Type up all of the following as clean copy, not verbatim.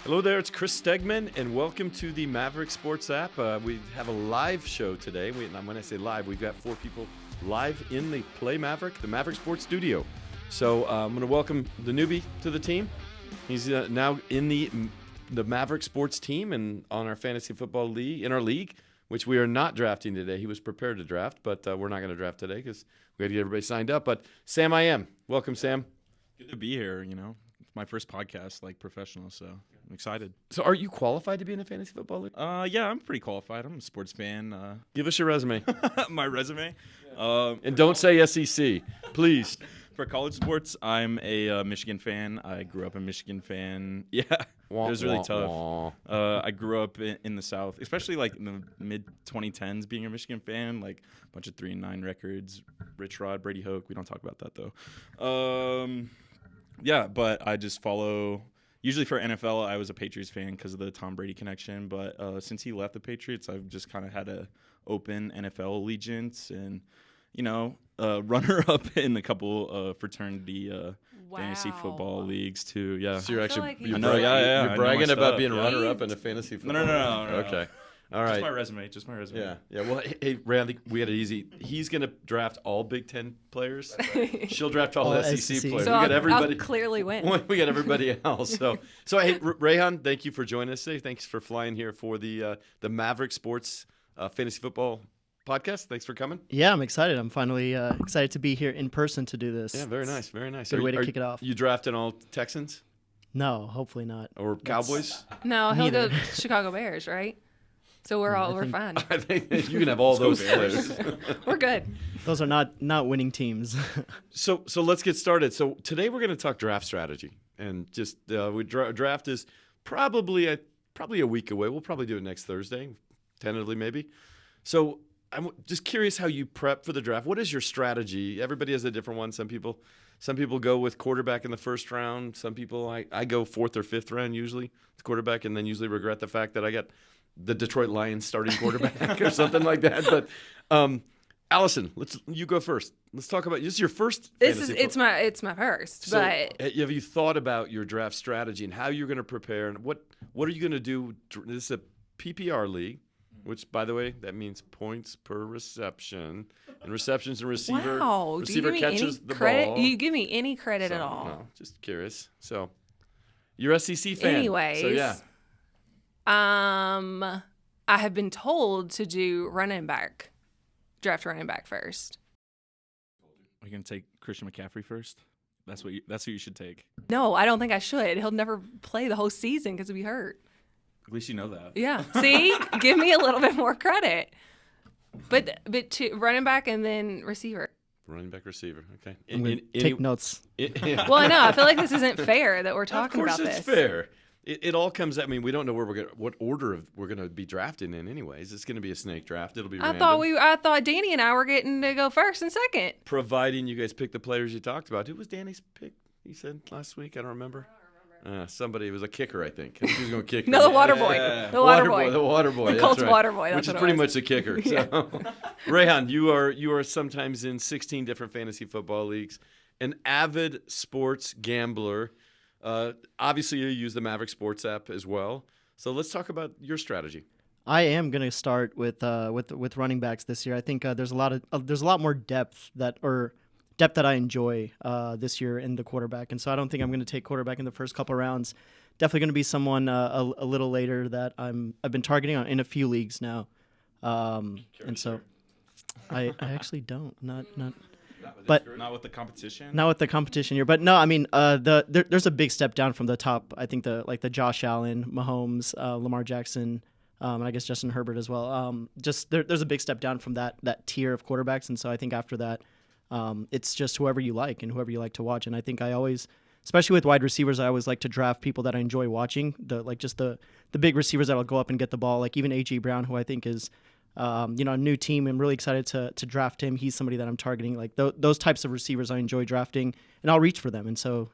Hello there, it's Chris Stegman, and welcome to the Maverick Sports app. We have a live show today. When I say live, we've got 4 people live in the Play Maverick, the Maverick Sports studio. So I'm going to welcome the newbie to the team. He's now in the Maverick Sports team and on our fantasy football league, in our league, which we are not drafting today. He was prepared to draft, but we're not going to draft today because we got to get everybody signed up. But Sam, I am. Welcome, Sam. Good to be here, It's my first podcast, professional, so I'm excited. So are you qualified to be in a fantasy football league? Yeah, I'm pretty qualified. I'm a sports fan. Give us your resume. My resume? And don't say SEC, please. For college sports, I'm a Michigan fan. I grew up a Michigan fan. Yeah, it was really tough. I grew up in the South, especially in the mid-2010s being a Michigan fan, a bunch of 3-9 records, Rich Rod, Brady Hoke. We don't talk about that, though. Yeah, but I just follow. Usually for NFL, I was a Patriots fan because of the Tom Brady connection. But since he left the Patriots, I've just kind of had an open NFL allegiance and, runner-up in a couple fraternity fantasy football leagues too. Yeah. So you're actually you're bragging about being runner-up in a fantasy football. No. Okay. All right. Just my resume. Yeah. Well, hey, Randy, we had it easy. He's going to draft all Big Ten players. She'll draft all SEC players. So I'll clearly win. We got everybody else. So hey, Rayhan, thank you for joining us today. Thanks for flying here for the Maverick Sports Fantasy Football podcast. Thanks for coming. Yeah, I'm excited. I'm finally excited to be here in person to do this. Yeah, very nice. Very nice. Good way to kick it off. You drafting all Texans? No, hopefully not. Or Cowboys? No, he'll go Chicago Bears, right? So we're fine. I think you can have all those players. We're good. Those are not winning teams. So let's get started. So today we're going to talk draft strategy, and just draft is probably a week away. We'll probably do it next Thursday, tentatively maybe. So I'm just curious how you prep for the draft. What is your strategy? Everybody has a different one. Some people go with quarterback in the first round. Some people I go 4th or 5th round usually with quarterback, and then usually regret the fact that I got the Detroit Lions starting quarterback or something like that. But Allison, you go first. Let's talk about this is your first. It's my first. So, but have you thought about your draft strategy and how you're going to prepare and what are you going to do? This is a PPR league, which by the way that means points per reception and receptions and receiver. Wow, receiver do you catches any the credit? ball. You give me any credit at all? No, just curious. So you're a SEC fan. Anyways. So yeah. I have been told to do draft running back first. Are you gonna take Christian McCaffrey first? That's who you should take. No, I don't think I should. He'll never play the whole season because he'll be hurt. At least you know that. Yeah. See, give me a little bit more credit. But to running back and then receiver. Running back, receiver. Okay. I'm gonna take notes. Well, I know. I feel like this isn't fair that we're talking about this. Of course it's fair. It all comes. I mean, we don't know what order we're gonna be drafting in. Anyways, it's gonna be a snake draft. It'll be. I random. thought Danny and I were getting to go first and second. Providing you guys pick the players you talked about. Who was Danny's pick? He said last week. I don't remember. Somebody. It was a kicker, I think. He was gonna kick. No, the water boy. Yeah. The water boy. The water boy. The Colts right. water boy. That's which is what pretty it was. much a kicker. So, Rayhan, you are sometimes in 16 different fantasy football leagues. An avid sports gambler. Obviously, you use the Maverick Sports app as well. So let's talk about your strategy. I am going to start with running backs this year. I think there's a lot more depth that I enjoy this year in the quarterback, and so I don't think I'm going to take quarterback in the first couple rounds. Definitely going to be someone a little later that I've been targeting in a few leagues now, and so I actually don't not. But not with the competition. Not with the competition here, but no, I mean, there's a big step down from the top. I think the Josh Allen, Mahomes, Lamar Jackson, and I guess Justin Herbert as well. There's a big step down from that tier of quarterbacks, and so I think after that, it's just whoever you like and whoever you like to watch. And I think I always, especially with wide receivers, I always like to draft people that I enjoy watching. The big receivers that'll go up and get the ball, like even A.J. Brown, who I think is. A new team. I'm really excited to draft him. He's somebody that I'm targeting. Like those types of receivers I enjoy drafting, and I'll reach for them. And so,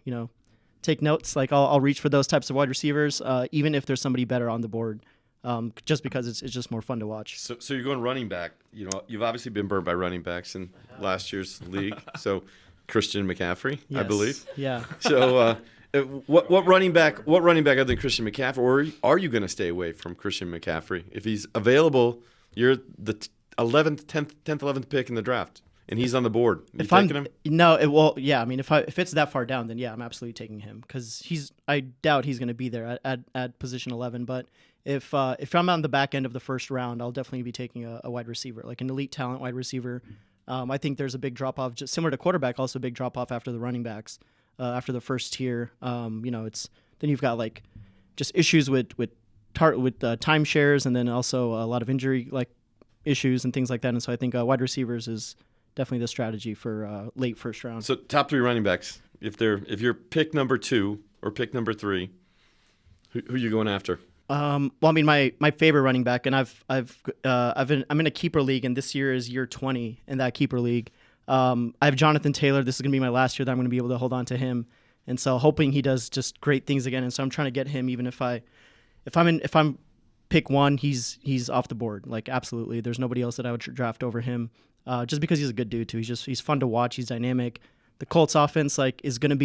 take notes. Like I'll reach for those types of wide receivers, even if there's somebody better on the board, just because it's just more fun to watch. So you're going running back. You've obviously been burned by running backs in last year's league. So Christian McCaffrey, Yes. I believe. Yeah. So What running back other than Christian McCaffrey, or are you going to stay away from Christian McCaffrey if he's available? You're the 11th, 11th pick in the draft, and he's on the board. You taking him? No, I mean, if it's that far down, then yeah, I'm absolutely taking him because I doubt he's going to be there at position 11. But if I'm on the back end of the first round, I'll definitely be taking a wide receiver, like an elite talent wide receiver. I think there's a big drop off, just similar to quarterback, also a big drop off after the running backs. After the first tier, it's then you've got like just issues with timeshares, and then also a lot of injury like issues and things like that. And so I think wide receivers is definitely the strategy for late first round. So top 3 running backs, if you're pick number 2 or pick number 3, who are you going after? Well, I mean, my favorite running back, and I'm in a keeper league, and this year is year 20 in that keeper league. I have Jonathan Taylor. This is going to be my last year that I'm going to be able to hold on to him. And so hoping he does just great things again. And so I'm trying to get him, even if I'm pick 1, he's off the board. Like, absolutely. There's nobody else that I would draft over him. Just because he's a good dude too. He's fun to watch. He's dynamic. The Colts offense is going to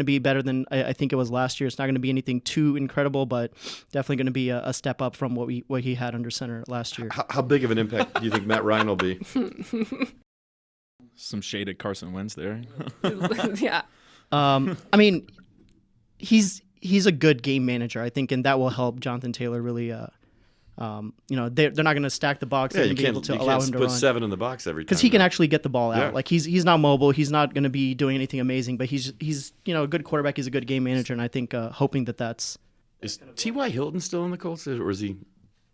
be better than I think it was last year. It's not going to be anything too incredible, but definitely going to be a step up from what he had under center last year. How big of an impact do you think Matt Ryan will be? Some shaded Carson Wentz there. Yeah. I mean, he's a good game manager, I think, and that will help Jonathan Taylor really. They're not going to stack the box. Yeah, and be able to allow him to put run 7 in the box every time. Because he can actually get the ball out. Yeah. Like he's not mobile. He's not going to be doing anything amazing, but he's a good quarterback. He's a good game manager, and I think hoping that's. Is T.Y. Hilton still in the Colts, or is he?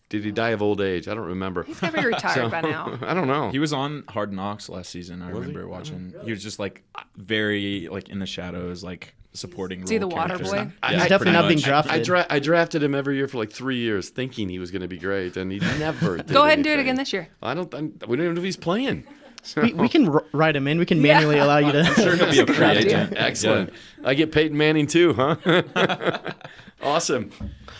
Did he die of old age? I don't remember. He's got to be retired by now. I don't know. He was on Hard Knocks last season. I remember watching. He was just like very like in the shadows, like supporting. Is he the water characters. boy? He's definitely not being drafted. I drafted him every year for like 3 years, thinking he was going to be great, and he never did. Go ahead and do it anything. again this year. We don't even know if he's playing. We can write him in. We can manually allow you to. I'm sure he'll be a free Draft agent. Excellent. I get Peyton Manning too, huh? Awesome.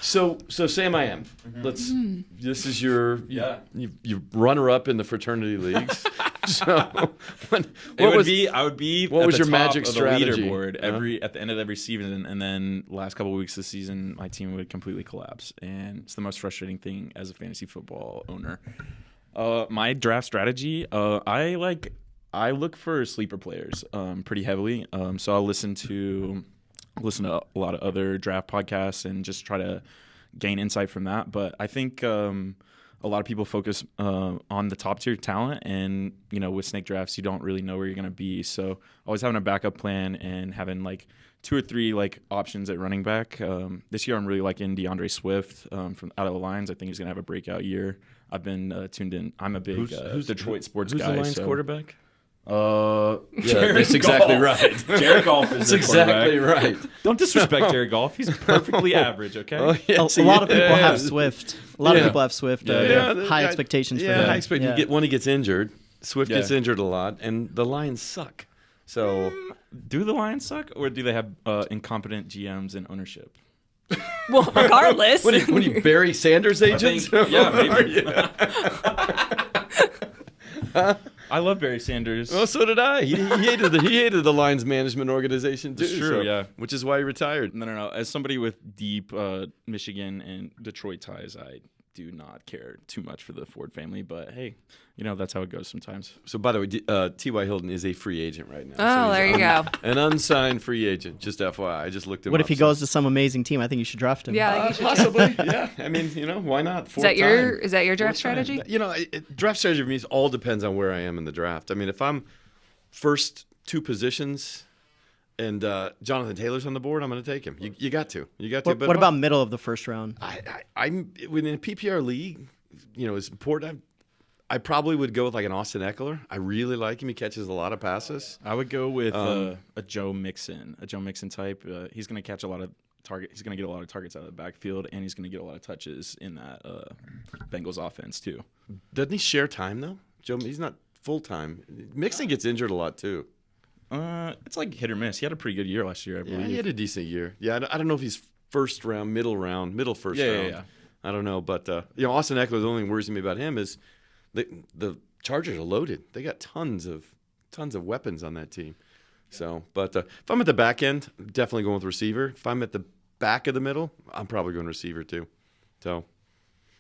So Sam, I am. This is your you runner up in the fraternity leagues. So I would be what at was the your top magic of the strategy? leaderboard at the end of every season, and then last couple of weeks of the season, my team would completely collapse, and it's the most frustrating thing as a fantasy football owner. My draft strategy, I look for sleeper players pretty heavily. So I'll listen to a lot of other draft podcasts and just try to gain insight from that. But I think a lot of people focus on the top tier talent, and with snake drafts, you don't really know where you're going to be. So always having a backup plan and having like 2 or 3 like options at running back. This year I'm really liking DeAndre Swift from out of the Lions. I think he's going to have a breakout year. I've been tuned in. I'm a big Detroit sports guy. Who's the Lions so. quarterback? Jared that's exactly Goff. right. Jared Goff is That's exactly right. Don't disrespect Jared Goff. He's perfectly average, okay? Oh, yes, A lot of he people is. have Swift. A lot of people have Swift. They have high expectations for him. high expectations. When he gets injured, Swift gets Yeah. injured a lot, and the Lions suck. So Do the Lions suck, or do they have incompetent GMs and ownership? Well, regardless. what do you Barry Sanders agents? Yeah, maybe. I love Barry Sanders. Well, so did I. He hated the Lions management organization too. It's true, yeah. Which is why he retired. No. As somebody with deep Michigan and Detroit ties, I do not care too much for the Ford family. But hey, that's how it goes sometimes. So, by the way, T.Y. Hilton is a free agent right now. Oh, So there he's you go. An unsigned free agent. Just FYI, I just looked him up. What if he goes to some amazing team? I think you should draft him. Yeah, I think you should. Possibly, yeah. I mean, why not? Is that your draft strategy? Draft strategy for me all depends on where I am in the draft. I mean, if I'm first 2 positions and Jonathan Taylor's on the board, I'm going to take him. You got to. But What about middle of the first round? I'm within a PPR league. It's important. I probably would go with like an Austin Eckler. I really like him. He catches a lot of passes. I would go with a Joe Mixon type. He's going to catch a lot of target. He's going to get a lot of targets out of the backfield, and he's going to get a lot of touches in that Bengals offense too. Doesn't he share time though? Joe, he's not full time. Mixon gets injured a lot too. It's like hit or miss. He had a pretty good year last year, I believe. Yeah, he had a decent year. Yeah, I don't know if he's first round, middle first round. Yeah. I don't know, but Austin Eckler. The only thing worries me about him is the Chargers are loaded. They got tons of weapons on that team. So, but if I'm at the back end, I'm definitely going with receiver. If I'm at the back of the middle, I'm probably going receiver too. So,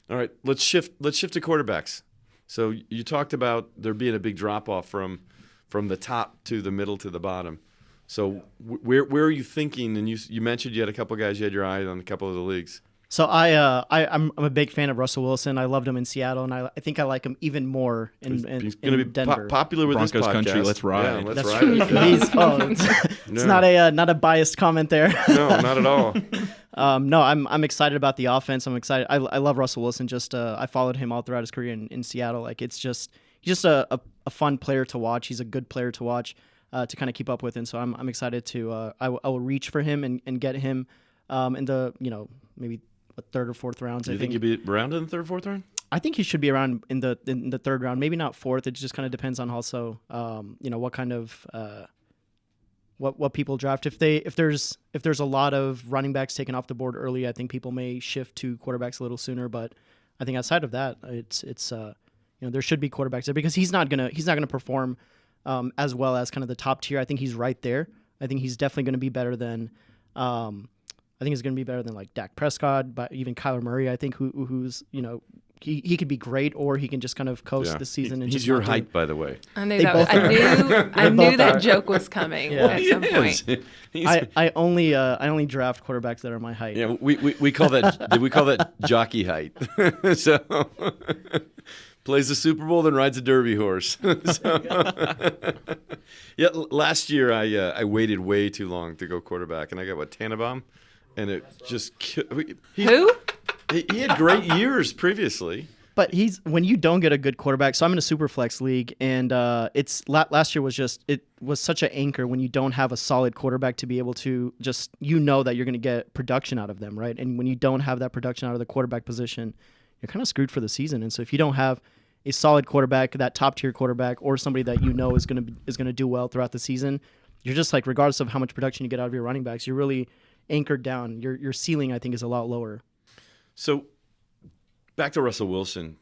all right, let's shift to quarterbacks. So you talked about there being a big drop off from the top to the middle to the bottom. So where are you thinking? And you mentioned you had a couple of guys you had your eye on a couple of the leagues. So I'm a big fan of Russell Wilson. I loved him in Seattle, and I think I like him even more in He's going to be Denver. popular with Broncos this podcast. country, let's ride. Yeah, let's That's ride. true. It's No. not a biased comment there. No, not at all. No, I'm excited about the offense. I'm excited. I love Russell Wilson. Just I followed him all throughout his career in Seattle. Like he's just a fun player to watch. He's a good player to watch to kind of keep up with. And so I'm excited to I will reach for him and get him in the maybe third or fourth rounds. Do you think he'd be around in the third, fourth round? I think he should be around in the third round. Maybe not fourth. It just kind of depends on also what kind of what people draft. If there's a lot of running backs taken off the board early, I think people may shift to quarterbacks a little sooner. But I think outside of that, it's there should be quarterbacks there because he's not gonna perform as well as kind of the top tier. I think he's right there. I think he's definitely going to be better than. I think he's going to be better than like Dak Prescott, but even Kyler Murray. I think who's he could be great, or he can just kind of coast this season. And he's just your not do- height, by the way. I knew They that. both I knew both that are. joke was coming Yeah. at some point. I only draft quarterbacks that are my height. Yeah, we call that jockey height. So plays the Super Bowl, then rides a Derby horse. Yeah, last year I waited way too long to go quarterback, and I got Tannenbaum, and it just Who? he had great years previously. But when you don't get a good quarterback. So I'm in a super flex league, and last year was such an anchor when you don't have a solid quarterback to be able to just that you're going to get production out of them, right? And when you don't have that production out of the quarterback position, you're kind of screwed for the season. And so if you don't have a solid quarterback, that top tier quarterback, or somebody that is going to do well throughout the season, you're just like, regardless of how much production you get out of your running backs, you're really anchored down. Your ceiling, I think, is a lot lower. So back to Russell Wilson,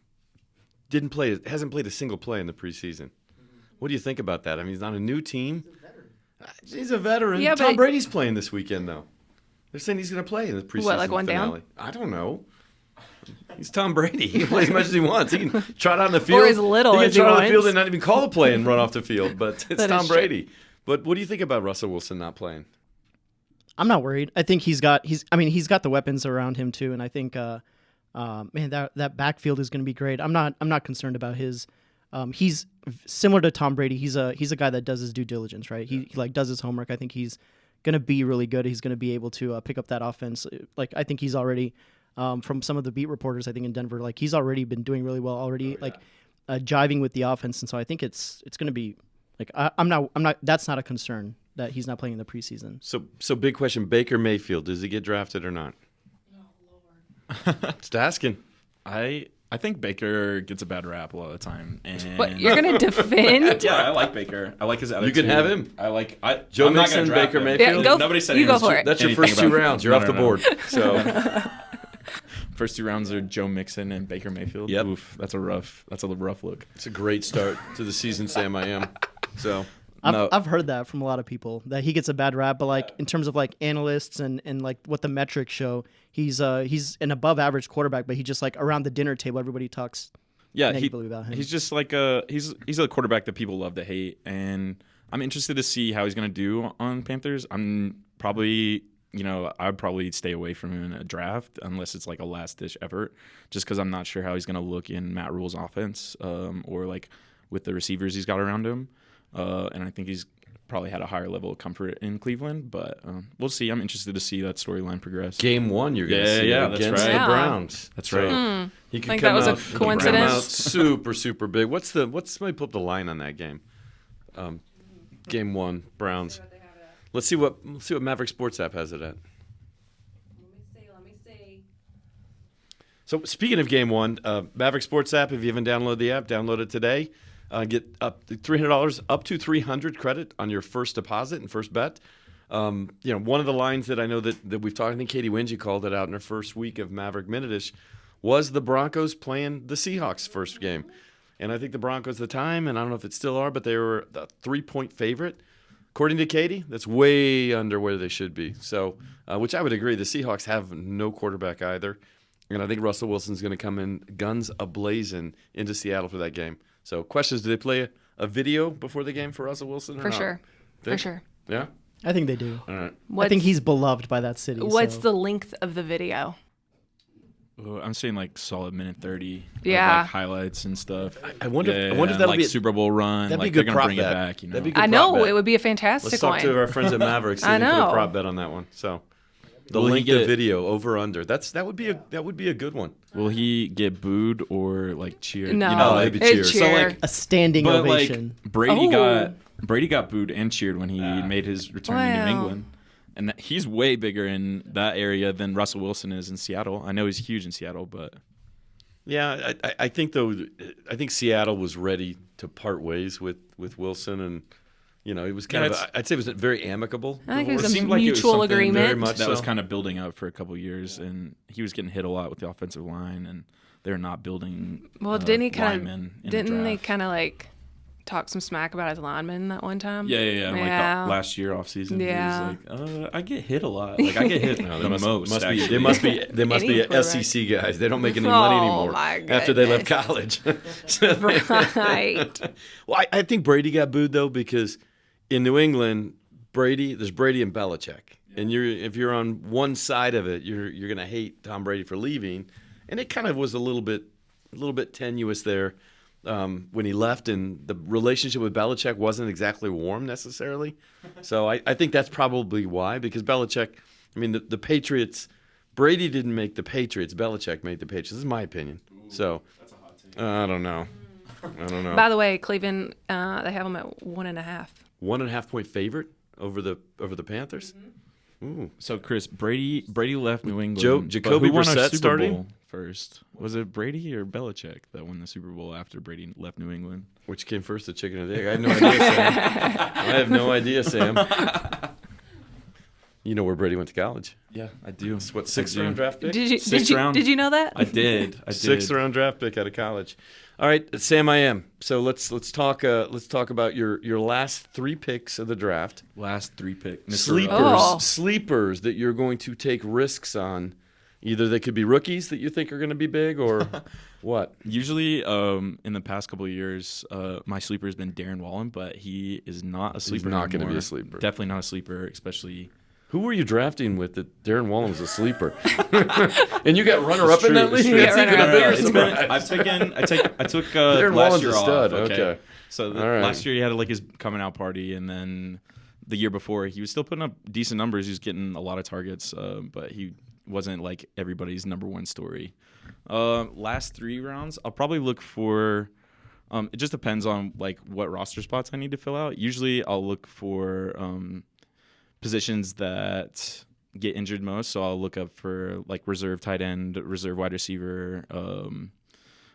hasn't played a single play in the preseason. What do you think about that? I mean, he's on a new team. He's a veteran. Yeah, Tom but- Brady's playing this weekend, though. They're saying he's going to play in the preseason What, like one down? finale. I don't know. He's Tom Brady. He can play as much as he wants. He can trot out on the field. Or as little he can as he trot on the field wants. and not even call a play and run off the field. But it's That Tom is true. Brady. But what do you think about Russell Wilson not playing? I'm not worried. I think he's got the weapons around him too, and I think that backfield is going to be great. I'm not concerned about his. He's similar to Tom Brady. He's a guy that does his due diligence, right? He like does his homework. I think he's going to be really good. He's going to be able to pick up that offense. Like I think he's already from some of the beat reporters I think in Denver, like he's already been doing really well already, jiving with the offense, and so I think it's going to be like I'm not. That's not a concern that he's not playing in the preseason. So big question: Baker Mayfield, does he get drafted or not? Just asking. I think Baker gets a bad rap a lot of the time. And What, you're going to defend? Yeah, I like Baker. I like his attitude. You can have him. Joe Mixon, Baker Mayfield? Yeah, Nobody said you he go was for it. That's your anything first two about- rounds. You're No, off no, the no. board. So First 2 rounds are Joe Mixon and Baker Mayfield. Yep. Oof, that's a rough look. it's a great start to the season, Sam. I am. So I've heard that from a lot of people that he gets a bad rap, but like in terms of like analysts and like what the metrics show, he's an above average quarterback, but he just like around the dinner table everybody talks negatively about him. He's just like he's a quarterback that people love to hate, and I'm interested to see how he's going to do on Panthers. I'm probably I'd probably stay away from him in a draft unless it's like a last ditch effort, just because I'm not sure how he's going to look in Matt Rule's offense or like with the receivers he's got around him. And I think he's probably had a higher level of comfort in Cleveland, but we'll see. I'm interested to see that storyline progress. game one, you're going to see yeah, him that's against right. the Yeah. Browns. That's So right. he could Think come that was a out, he could coincidence? come out super big. What's somebody put up the line on that game? Game one, Browns. Let's see what Maverick Sports app has it at. Let me see. So speaking of game one, Maverick Sports app, if you haven't downloaded the app, download it today. Get up to $300, up to $300 credit on your first deposit and first bet. One of the lines that I know that we've talked, I think Katie Wingy called it out in her first week of Maverick Minute-ish, was the Broncos playing the Seahawks first game. And I think the Broncos at the time, and I don't know if it still are, but they were a 3-point favorite according to Katie, that's way under where they should be. So, which I would agree. The Seahawks have no quarterback either. And I think Russell Wilson's going to come in guns a-blazing into Seattle for that game. So, questions, do they play a video before the game for Russell Wilson or For not? sure. Think? For sure. Yeah? I think they do. All right. I think he's beloved by that city. What's so. the length of the video? Oh, I'm saying like solid minute 30. Yeah. Like highlights and stuff. I wonder Yeah, if that'll like be Super Bowl run. that'd be Like a good they're prop gonna bring bet. it back. You know. That'd be a good I prop know bet. it would be a fantastic Let's talk one. to our friends at Maverick. See I if we can put know. a prop bet on that one. So, the Will he length of get- video over under. That would be a good one. Will he get booed or like cheered? No, You know, Oh, like, maybe it'd cheers. cheer. So, like, A standing but ovation. like Brady Oh. got booed and cheered when he made his return to New Wow. England. And he's way bigger in that area than Russell Wilson is in Seattle. I know he's huge in Seattle, but Yeah, I think though. I think Seattle was ready to part ways with Wilson, and it was kind Yeah, of. I'd say it was very amicable. I think it divorce. was a seemed like it was mutual something agreement. very much that was so. kind of building up for a couple years, and he was getting hit a lot with the offensive line, and they're not building. Well, didn't he linemen in the didn't they draft. kind of like talk some smack about his lineman that one time? Yeah. Like Yeah. the last year off season, Yeah. he was like, I get hit a lot. Like I get hit No, the most. They actually. must be Any quarterback. SEC guys. They don't make any money Oh, anymore my after they left goodness. college. Right. Well, I think Brady got booed though because in New England, there's Brady and Belichick, and if you're on one side of it, you're going to hate Tom Brady for leaving, and it kind of was a little bit tenuous there when he left, and the relationship with Belichick wasn't exactly warm necessarily. So I think that's probably why, because Belichick, I mean the Patriots, Brady didn't make the Patriots, Belichick made the Patriots. This is my opinion. So I don't know. By the way, Cleveland, they have them at 1.5. 1.5 point favorite over the Panthers. Ooh. So Chris, Brady left New England. Jacoby but who won our Brissett Super starting? Bowl first? Was it Brady or Belichick that won the Super Bowl after Brady left New England? Which came first, the chicken or the egg? I have no idea, Sam. I have no idea, Sam. You know where Brady went to college? Yeah, I do. It's what, sixth round draft pick? Sixth round. Did you know that? I did. Sixth round draft pick out of college. All right, Sam, I am. So let's talk about your last 3 picks of the draft. Last 3 pick. Sleepers that you're going to take risks on. Either they could be rookies that you think are going to be big, or what? Usually, in the past couple of years, my sleeper has been Darren Wallen, but he is not a sleeper. He's not going to be anymore. a sleeper. Definitely not a sleeper, espely. Who were you drafting with that Darren Wallen was a sleeper? And you got runner-up in that league? true. That's Yeah, even a bigger It's been, surprise. I took Darren last Wallen's year a stud. off. Okay. So All right. last year he had like his coming out party, and then the year before he was still putting up decent numbers. He was getting a lot of targets, but he wasn't like everybody's number one story. Last 3 rounds, I'll probably look for. It just depends on like what roster spots I need to fill out. Usually I'll look for positions that get injured most, so I'll look up for like reserve tight end, reserve wide receiver.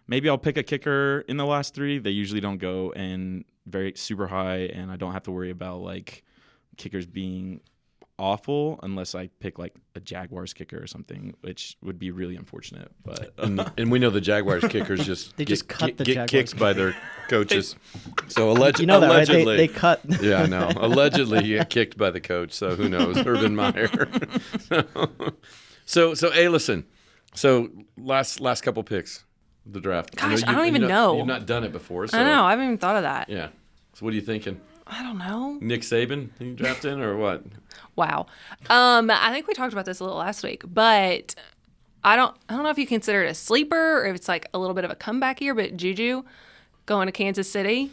Maybe I'll pick a kicker in the last 3. They usually don't go and very super high, and I don't have to worry about like kickers being awful unless I pick like a Jaguars kicker or something, which would be really unfortunate. But And we know the Jaguars kickers just They just cut the get Jaguars kicked by their coaches. So You know that, right? allegedly, They cut. yeah, I know. Allegedly, he got kicked by the coach. So who knows? Urban Meyer. So hey, listen. So last couple picks of the draft. Gosh, I don't even know. You've not done it before. So, I know. I haven't even thought of that. Yeah. So what are you thinking? I don't know. Nick Saban? You draft in or what? Wow. I think we talked about this a little last week, but I don't know if you consider it a sleeper or if it's like a little bit of a comeback year, but Juju going to Kansas City.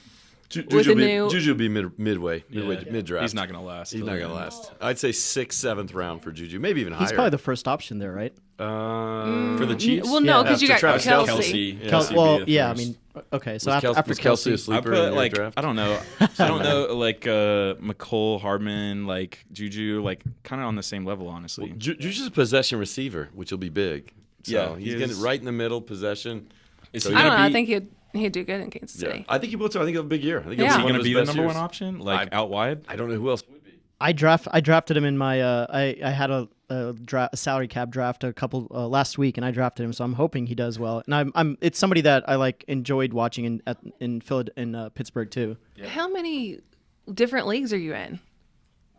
Juju will be midway, Yeah. mid-draft. he's not gonna last. He's not going to last. I'd say 6th, 7th round for Juju, maybe even He's higher. probably the first option there, right? For the Chiefs. Well, no, Yeah. because you got Travis Kelsey. Kelce. Kelsey Well, would be the yeah, I first. mean, okay. So Was after Kelsey a Kelsey, I sleeper in put your like draft? I don't know. I don't know like McCole, Hardman, like Juju, like kind of on the same level, honestly. Juju's a possession receiver, which will be big. So Yeah, he's he getting is. it right in the middle, possession. Is So he I don't gonna know. I be- think he'd do good in Kansas Yeah, City. I think he will too. I think he'll have a big year. I think Yeah. he'll Is he one gonna of be his the best number years. one option, like out wide? I don't know who else would be. I drafted him in my. I had a salary cap draft a couple last week, and I drafted him. So I'm hoping he does well. And I'm it's somebody that I like enjoyed watching in Pittsburgh too. How many different leagues are you in?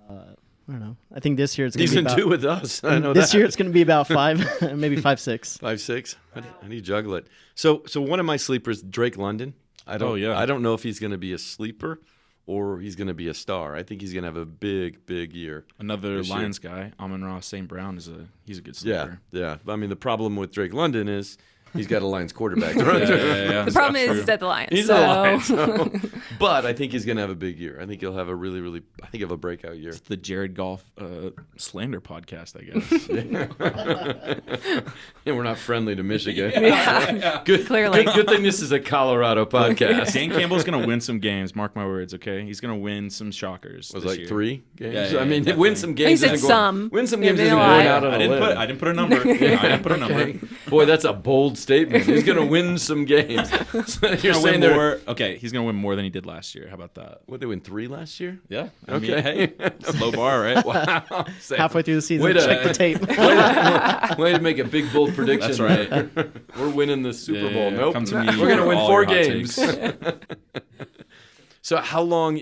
I don't know. I think this year it's going to He's be in about, 2 with us. I know this that. year it's going to be about 5, maybe 5-6. 5-6. How do you juggle it? So one of my sleepers, Drake London. I don't know if he's going to be a sleeper or he's going to be a star. I think he's going to have a big year. Another Lions guy, Amon-Ra St. Brown, he's a good sleeper. Yeah. I mean, the problem with Drake London is he's got a Lions quarterback. The problem is he's at the Lions. He's at the Lions. So. But I think he's going to have a big year. I think he'll have a really, I think he'll have a breakout year. It's the Jared Goff slander podcast, I guess. Yeah, we're not friendly to Michigan. Yeah. Clearly. Good thing this is a Colorado podcast. Dan Campbell's going to win some games, mark my words, okay? He's going to win some shockers. It was this like year. 3 games. Yeah, I mean, definitely. win some games. He said isn't some. Win some Yeah, games they isn't don't going lie. out on a limb. I didn't put a number. I didn't put a number. Okay. Boy, that's a bold statement. He's going to win some games. So you're saying more. Okay, he's going to win more than he did last year. How about that? What, they win 3 last year? Yeah. I Okay. mean, hey, it's a low bar, right? Wow. Halfway through the season, Way to- check the tape. Way to make a big, bold prediction. That's right. there. We're winning the Super Bowl. Yeah, Nope. come to me We're going to for win all 4 your hot games. takes. So how long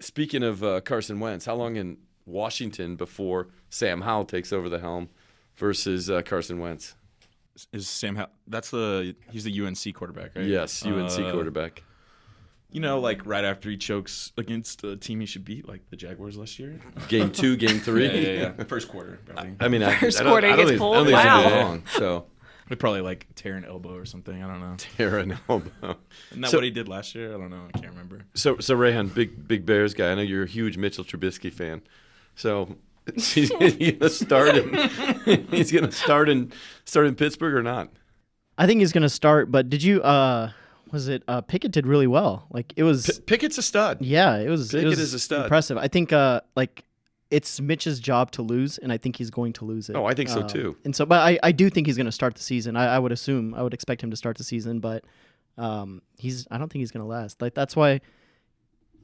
speaking of Carson Wentz, how long in Washington before Sam Howell takes over the helm versus Carson Wentz? Is Sam Howell? He's the UNC quarterback, right? Yes, UNC quarterback. You know, like right after he chokes against a team he should beat, like the Jaguars last year. Game 2, game 3. Yeah. First quarter. Probably. I mean, First I don't, quarter I don't gets think, pulled? I don't think it's Wow. gonna be long. So They probably like tear an elbow or something. I don't know. tear an elbow. Isn't that So- what he did last year? I don't know. I can't remember. So Rayhan, big Bears guy. I know you're a huge Mitchell Trubisky fan. So he's gonna start in. He's gonna start in Pittsburgh or not? I think he's going to start, but did you Pickett did really well. Like it was Pickett's a stud. yeah, it was Pickett is a stud. impressive. I think like it's Mitch's job to lose, and I think he's going to lose it. Oh, I think so too. And so, but I do think he's going to start the season. I would expect him to start the season, but I don't think he's going to last. Like that's why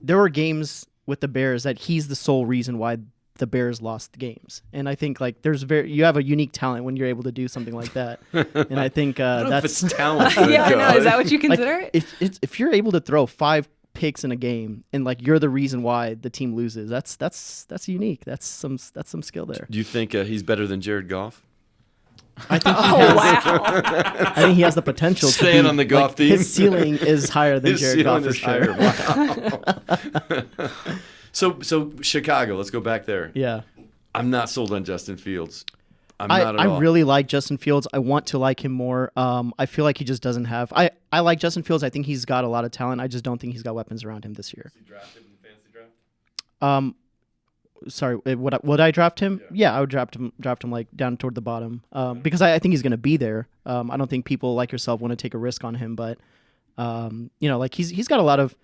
there were games with the Bears that he's the sole reason why the Bears lost the games. And I think like you have a unique talent when you're able to do something like that. And I think I don't know if that's it's talent. Yeah, I know. Is that what you like, consider it? if you're able to throw 5 picks in a game and like you're the reason why the team loses, that's unique. That's some skill there. Do you think he's better than Jared Goff? I think Oh, wow. I think he has the potential Staying to be, on the Goff like, team. His ceiling is higher than His Jared Goff ceiling for is sure. higher. Wow. So Chicago, let's go back there. Yeah. I'm not sold on Justin Fields. I'm not at I all. really like Justin Fields. I want to like him more. I feel like he just doesn't have. I like Justin Fields. I think he's got a lot of talent. I just don't think he's got weapons around him this year. Was he drafted in the fantasy draft? Sorry, would I draft him? Yeah, I would draft him like down toward the bottom. Because I think he's going to be there. I don't think people like yourself want to take a risk on him, but like he's got a lot of.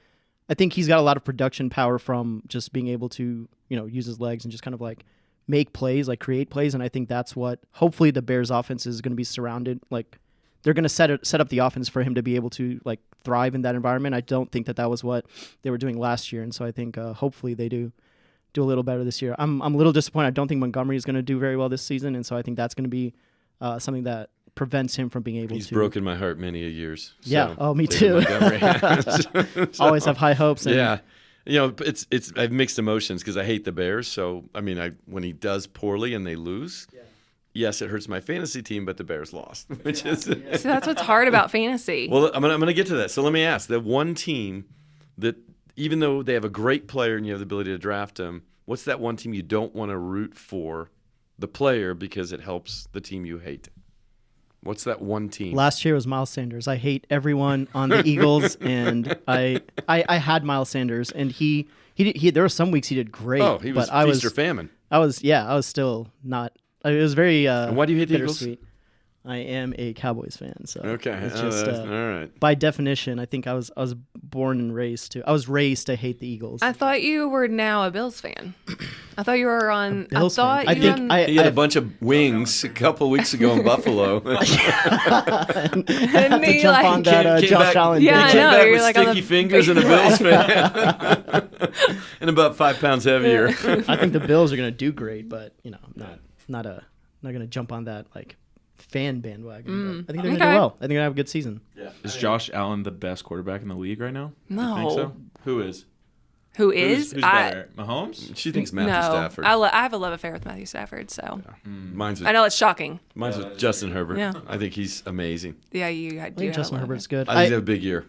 I think he's got a lot of production power from just being able to use his legs and just kind of like make plays, like create plays, and I think that's what hopefully the Bears offense is going to be surrounded. Like they're going to set up the offense for him to be able to like thrive in that environment. I don't think that was what they were doing last year, and so I think hopefully they do a little better this year. I'm a little disappointed. I don't think Montgomery is going to do very well this season, and so I think that's going to be something that prevents him from being able He's to. broken my heart many a years. Yeah. So Oh, me David too. Montgomery. Always have high hopes. And Yeah. It's I have mixed emotions because I hate the Bears. So I mean, when he does poorly and they lose, yes, it hurts my fantasy team, but the Bears lost, which is. So that's what's hard about fantasy. Well, I'm gonna get to that. So let me ask: that one team that, even though they have a great player and you have the ability to draft him, what's that one team you don't want to root for the player because it helps the team you hate? What's that one team? Last year was Miles Sanders. I hate everyone on the Eagles, and I had Miles Sanders, and he there were some weeks he did great. Oh, he was but feast or famine. I was still not. It was very. And why do you hate the Eagles? bittersweet. I am a Cowboys fan, so Okay, it's oh, just, all right. by definition, I think I was born and raised to. I was raised to hate the Eagles. I thought you were now a Bills fan. I thought you were on. Bills I thought fan. you I think were on- He had a bunch of wings a couple weeks ago in Buffalo. Didn't to he, jump like- on that Came Josh back- Allen. Yeah, thing. I Came know, back you're with like on sticky the- fingers and a Bills fan, and about 5 pounds heavier. I think the Bills are going to do great, but not going to jump on that like fan bandwagon. But I think they're going to do Okay. well. I think they're going to have a good season. Is Josh Allen the best quarterback in the league right now? No. You think so? Who is? Who is? Who's better, Mahomes? She thinks Matthew No, Stafford. I have a love affair with Matthew Stafford. So Mine's with, I know it's shocking. mine's with Justin Herbert. Yeah. I think he's amazing. Yeah, you. I think Justin Herbert's good. I think he's have a big year.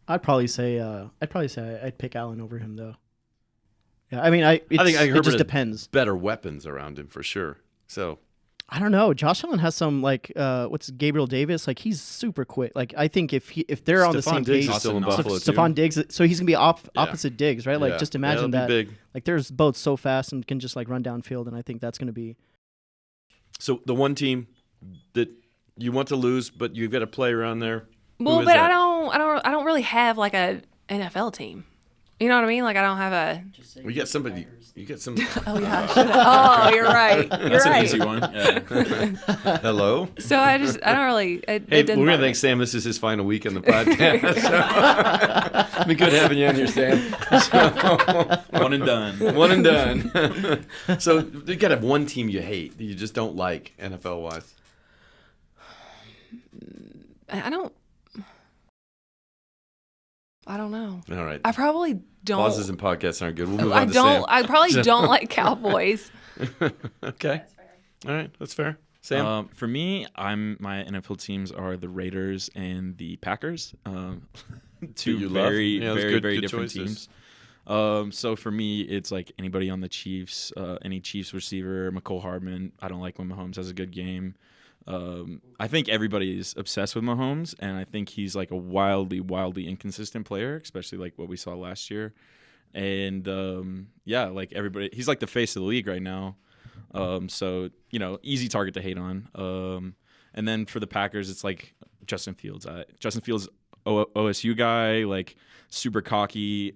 I'd probably say I'd pick Allen over him though. Yeah, I mean, it Herbert just has depends. better weapons around him for sure. So I don't know. Josh Allen has some what's Gabriel Davis? Like he's super quick. Like I think if they're on the same Stephon Diggs page, is still in Buffalo too. Stephon Diggs. So he's gonna be opposite Diggs, right? Like Yeah. just Yeah, imagine that'll be that. big. Like they're both so fast and can just like run downfield, and I think that's gonna be. So the one team that you want to lose, but you've got a player on there. Well, is but that? I don't really have like a NFL team. You know what I mean? Like I don't have a. You get somebody. You get some. Oh yeah. Oh, you're right. You're That's right. an easy one. Yeah. Hello. So I don't really. It Hey, didn't we're gonna bother me. thank Sam. This is his final week on the podcast. So, be good having you on here, Sam. One and done. One and done. So you gotta have one team you hate that you just don't like NFL wise. I don't know. All right. I probably don't. Pauses and podcasts aren't good. We'll move I on to don't. I probably don't like Cowboys. Sam. Okay. All right. That's fair. Sam. For me, my NFL teams are the Raiders and the Packers. Two you love? very, Yeah, those very, good- very good different choices. teams. So for me, it's like anybody on the Chiefs, any Chiefs receiver, McCole Hardman. I don't like when Mahomes has a good game. I think everybody is obsessed with Mahomes, and I think he's like a wildly, wildly inconsistent player, especially like what we saw last year. And yeah, like everybody, he's like the face of the league right now. So easy target to hate on. And then for the Packers, it's like Justin Fields. Justin Fields, OSU guy, like super cocky.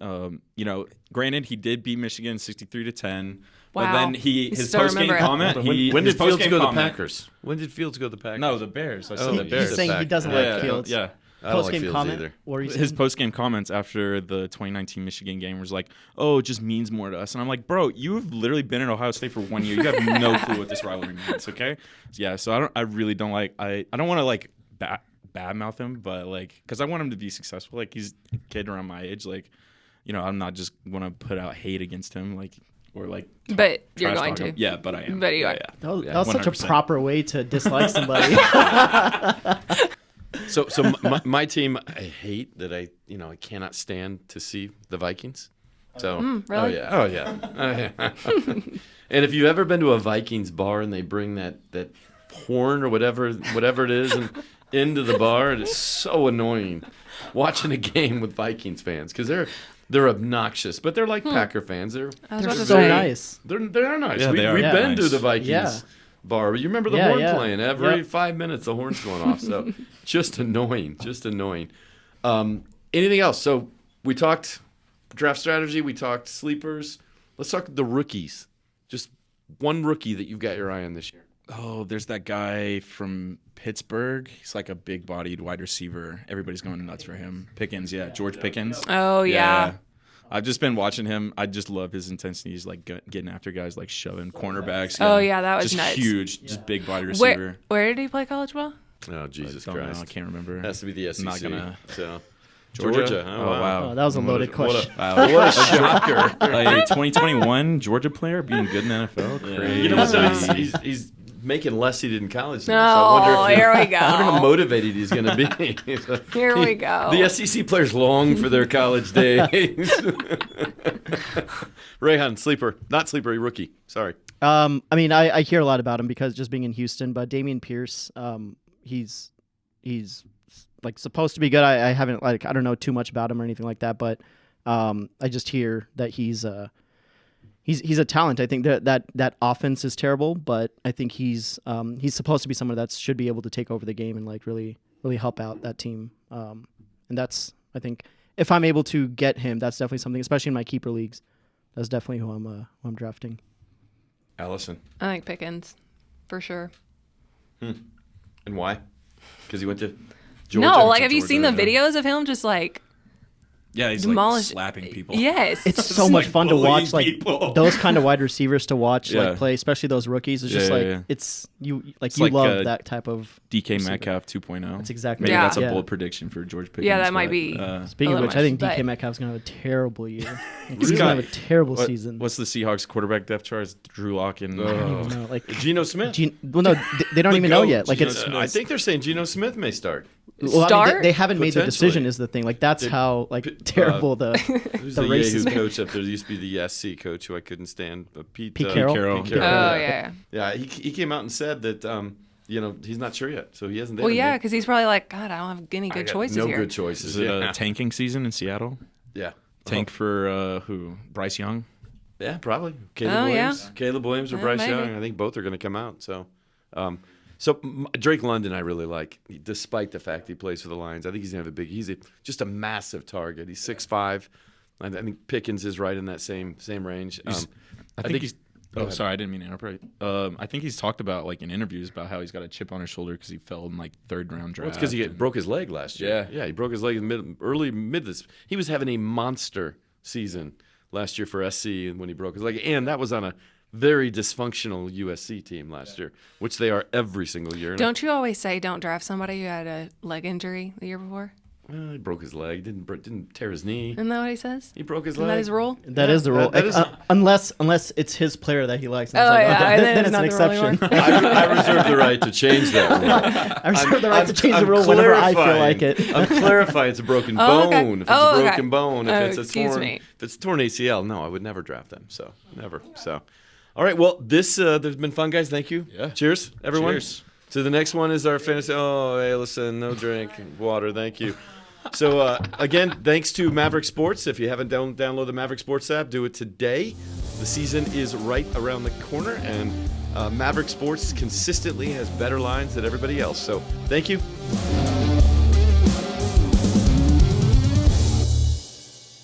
Granted, he did beat Michigan 63-10. But Wow. then You his still post game remember it. comment. when his did Fields post-game go to the comment- Packers? When did Fields go to the Packers? No, the Bears. I said Oh, the he's Bears. He's saying he doesn't Yeah, like Fields. Yeah. I don't like Post-game Fields comment. either. Or His post-game comments after the 2019 Michigan game was like, "Oh, it just means more to us." And I'm like, "Bro, you've literally been at Ohio State for 1 year. You have no clue what this rivalry means, okay?" Yeah, so I really don't like. I don't want to like badmouth him, but like, because I want him to be successful. Like he's a kid around my age. Like, I'm not just want to put out hate against him. Like. Or like, But you're trash going talk to. him. Yeah, but I am. But you yeah, are. yeah. that was such a 100%. proper way to dislike somebody. So my team, I hate that I cannot stand to see the Vikings. So really? Oh yeah. And if you've ever been to a Vikings bar and they bring that horn or whatever it is and into the bar, it is so annoying watching a game with Vikings fans because they're obnoxious, but they're like Packer fans. I was They're about to so say. nice. They're nice. Yeah, they are. We've Yeah. been to Nice. the Vikings Yeah. bar. You remember the Yeah, horn yeah. playing every Yep. 5 minutes. The horn's going off. So just annoying. Anything else? So we talked draft strategy. We talked sleepers. Let's talk the rookies. Just one rookie that you've got your eye on this year. Oh, there's that guy from Pittsburgh. He's like a big-bodied wide receiver. Everybody's going nuts for him. Pickens, yeah, George Pickens. Oh yeah. I've just been watching him. I just love his intensity. He's like getting after guys, like shoving cornerbacks. Oh, yeah, that was just nuts. huge, just big body receiver. Where did he play college ball? Oh, Jesus Don't know, Christ. I can't remember. It has to be the SEC. I'm not gonna. So Georgia? Oh, Oh, wow. Oh, that was a loaded question. Wow. What a shocker. Like 2021 Georgia player being good in the NFL. Crazy. You know what? though? He's making less he did in college now. So I Oh, wonder if here we I wonder how go. motivated he's going to be. Here we go. The SEC players long for their college days. Rayhan, sleeper, not sleeper, rookie. Sorry. I mean, I hear a lot about him because just being in Houston, but Dameon Pierce, he's like supposed to be good. I haven't I don't know too much about him or anything like that, but I just hear that he's a talent. I think that offense is terrible, but I think he's supposed to be someone that should be able to take over the game and like really help out that team. And that's, I think, if I'm able to get him, that's definitely something, especially in my keeper leagues. That's definitely who I'm drafting. Allison. I think Pickens, for sure. And why? Because he went to Georgia. No, like have you Georgia, seen the yeah. videos of him just like Yeah, he's demolish like slapping people. Yes. It's so much like fun to bullying watch, like people. those kind of wide receivers to watch, Yeah. like play, especially those rookies. It's just Yeah, like yeah. it's you It's you like, love that type of. DK receiver. Metcalf 2.0. That's exactly Maybe Yeah. that's a Yeah. bold prediction for George Pickens. Yeah, that might but, be. Speaking of little which, I think much, DK but- Metcalf's gonna have a terrible year. Like, he's Really? gonna have a terrible What- season. What's the Seahawks quarterback depth chart? It's Drew Lock and I don't even know. Like, Geno Smith. well, no, they don't The even know GOAT, yet. Like, Geno it's Smith. I think they're saying Geno Smith may start. well, I mean, Start? they haven't made the decision. Potentially. Is the thing. Like, that's Did- how like P- terrible the Who's the the racism. Yahoo coach up there? There used to be the SC coach who I couldn't stand. Pete Carroll? Carroll. Pete Oh, Carroll. yeah. Yeah, he came out and said that he's not sure yet, so he hasn't. Well, yeah, because he's probably like, God, I don't have any I good got choices no here. good choices. Is it yeah. a tanking season in Seattle? Yeah. Tank for who? Bryce Young? Yeah, probably. Caleb Oh, yeah. Williams. Caleb Williams or Yeah, Bryce maybe. Young. I think both are going to come out. So Drake London, I really like, despite the fact he plays for the Lions. I think he's going to have just a massive target. He's 6'5". I think Pickens is right in that same range. I think he's. Go Oh, ahead. sorry, I didn't mean to interrupt. I think he's talked about like in interviews about how he's got a chip on his shoulder because he fell in like third round draft. Well, it's because he broke his leg last year. Yeah. Yeah, he broke his leg in early mid this. He was having a monster season last year for SC when he broke his leg, and that was on a very dysfunctional USC team last year, which they are every single year. And Don't you always say don't draft somebody who had a leg injury the year before? well, he broke his leg. Didn't tear his knee. Isn't that what he says? He broke his Isn't leg. that his rule? that is the rule. that is- Unless it's his player that he likes. And Oh, it's like, yeah, and then then it's an it's not the only exception. one. I reserve the right to change that rule. I reserve the right to change the I'm rule whenever I feel clarifying- like it. I'm clarifying it's a broken Oh, okay. bone. If it's Oh, a okay. broken bone, if Oh, it's a excuse torn, me. if it's torn ACL, no, I would never draft them. So never. So, all right. Well, this there's been fun, guys. Thank you. Yeah. Cheers, everyone. Cheers. So the next one is our fantasy. Oh, hey, listen, no drink, water. Thank you. So again, thanks to Maverick Sports. If you haven't downloaded the Maverick Sports app, do it today. The season is right around the corner, and Maverick Sports consistently has better lines than everybody else. So thank you.